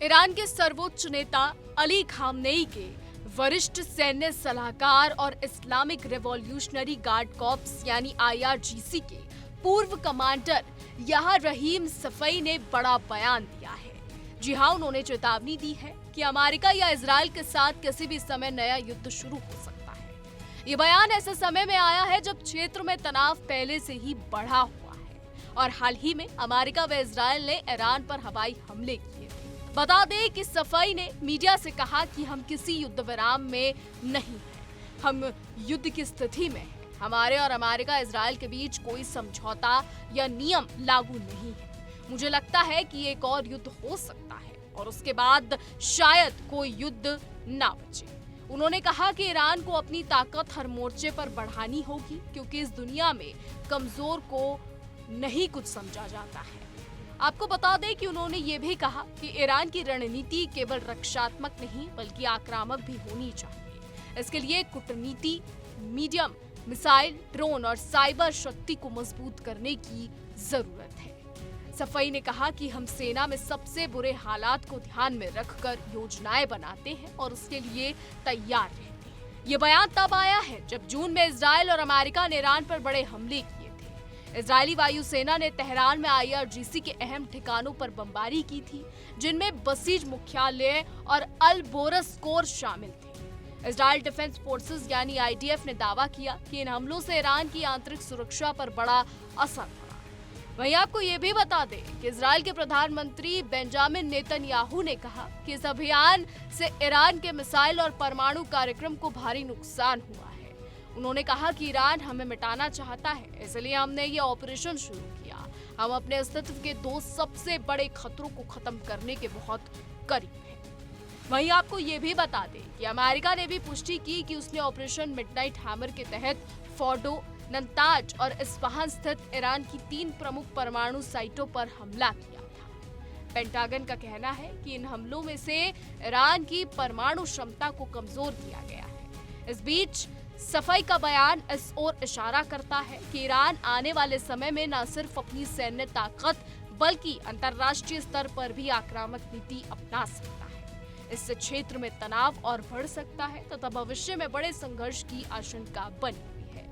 Iran के सर्वोच्च नेता अली खामनेई के वरिष्ठ सैन्य सलाहकार और इस्लामिक रिवॉल्यूशनरी गार्ड कॉर्प्स यानी IRGC के पूर्व कमांडर याह रहीम सफई ने बड़ा बयान दिया है। जी हाँ, उन्होंने चेतावनी दी है कि अमेरिका या इजराइल के साथ किसी भी समय नया युद्ध शुरू हो सकता है। ये बयान ऐसे समय में आया है जब क्षेत्र में तनाव पहले से ही बढ़ा हुआ है और हाल ही में अमेरिका व इजराइल ने ईरान पर हवाई हमले किए थे। बता दें कि सफई ने मीडिया से कहा कि हम किसी युद्ध विराम में नहीं हैं, हम युद्ध की स्थिति में हैं। हमारे और अमेरिका इजराइल के बीच कोई समझौता या नियम लागू नहीं है। मुझे लगता है कि एक और युद्ध हो सकता है और उसके बाद शायद कोई युद्ध ना बचे। उन्होंने कहा कि ईरान को अपनी ताकत हर मोर्चे पर बढ़ानी होगी क्योंकि इस दुनिया में कमजोर को नहीं कुछ समझा जाता है। आपको बता दें कि उन्होंने ये भी कहा कि ईरान की रणनीति केवल रक्षात्मक नहीं बल्कि आक्रामक भी होनी चाहिए। इसके लिए कूटनीति, मीडियम, मिसाइल, ड्रोन और साइबर शक्ति को मजबूत करने की जरूरत है। सफई ने कहा कि हम सेना में सबसे बुरे हालात को ध्यान में रखकर योजनाएं बनाते हैं और उसके लिए तैयार रहते हैं। ये बयान तब आया है जब जून में इजराइल और अमेरिका ने ईरान पर बड़े हमले किए थे। इजरायली वायुसेना ने तेहरान में IRGC के अहम ठिकानों पर बमबारी की थी, जिनमें बसीज मुख्यालय और अल बोरस कोर शामिल थे। इजराइल डिफेंस फोर्सेस यानी IDF ने दावा किया कि इन हमलों से ईरान की आंतरिक सुरक्षा पर बड़ा असर पड़ा। वहीं आपको ये भी बता दें कि इजराइल के प्रधानमंत्री बेंजामिन नेतन्याहू ने कहा कि इस अभियान से ईरान के मिसाइल और परमाणु कार्यक्रम को भारी नुकसान हुआ है। उन्होंने कहा कि ईरान हमें मिटाना चाहता है, इसलिए हमने ये ऑपरेशन शुरू किया। हम अपने अस्तित्व के दो सबसे बड़े खतरों को खत्म करने के बहुत करीब हैं। वहीं आपको ये भी बता दें कि अमेरिका ने भी पुष्टि की कि उसने ऑपरेशन मिडनाइट हैमर के तहत फोर्डो, नतांज और इस्फहान स्थित ईरान की 3 प्रमुख परमाणु साइटों पर हमला किया था। पेंटागन का कहना है कि इन हमलों में से ईरान की परमाणु क्षमता को कमजोर किया गया है। इस बीच सफई का बयान इस ओर इशारा करता है कि ईरान आने वाले समय में न सिर्फ अपनी सैन्य ताकत बल्कि अंतर्राष्ट्रीय स्तर पर भी आक्रामक नीति अपना सकता है। इससे क्षेत्र में तनाव और बढ़ सकता है तथा भविष्य में बड़े संघर्ष की आशंका बनी हुई है।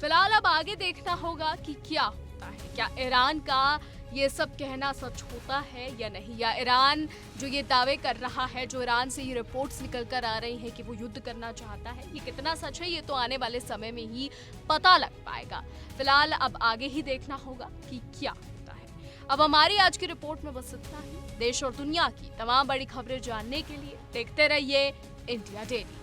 फिलहाल अब आगे देखना होगा कि क्या होता है। क्या ईरान का ये सब कहना सच होता है या नहीं, या ईरान जो ये दावे कर रहा है, जो ईरान से ये रिपोर्ट्स निकल कर आ रही हैं कि वो युद्ध करना चाहता है, ये कितना सच है, ये तो आने वाले समय में ही पता लग पाएगा। फिलहाल अब आगे ही देखना होगा कि क्या होता है। अब हमारी आज की रिपोर्ट में बस इतना ही। देश और दुनिया की तमाम बड़ी खबरें जानने के लिए देखते रहिए इंडिया डेली।